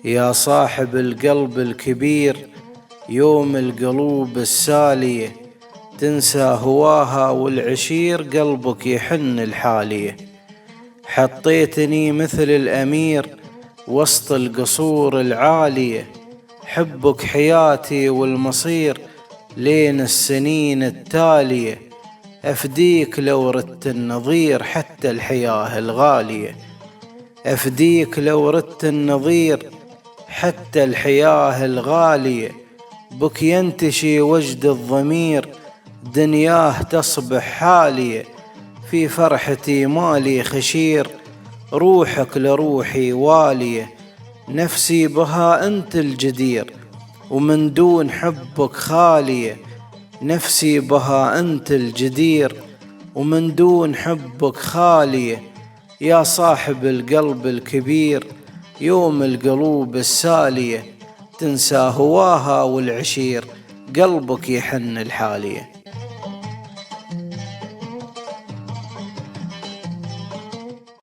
يا صاحب القلب الكبير يوم القلوب السالية تنسى هواها والعشير قلبك يحن الحالية. حطيتني مثل الأمير وسط القصور العالية، حبك حياتي والمصير لين السنين التالية. أفديك لو ردت النظير حتى الحياة الغالية، أفديك لو ردت النظير حتى الحياة الغالية. بك ينتشي وجد الضمير دنياه تصبح حالية، في فرحتي مالي خشير روحك لروحي والية. نفسي بها أنت الجدير ومن دون حبك خالية، نفسي بها أنت الجدير ومن دون حبك خالية. يا صاحب القلب الكبير يوم القلوب السالية تنسى هواها والعشير قلبك يحن الحالية.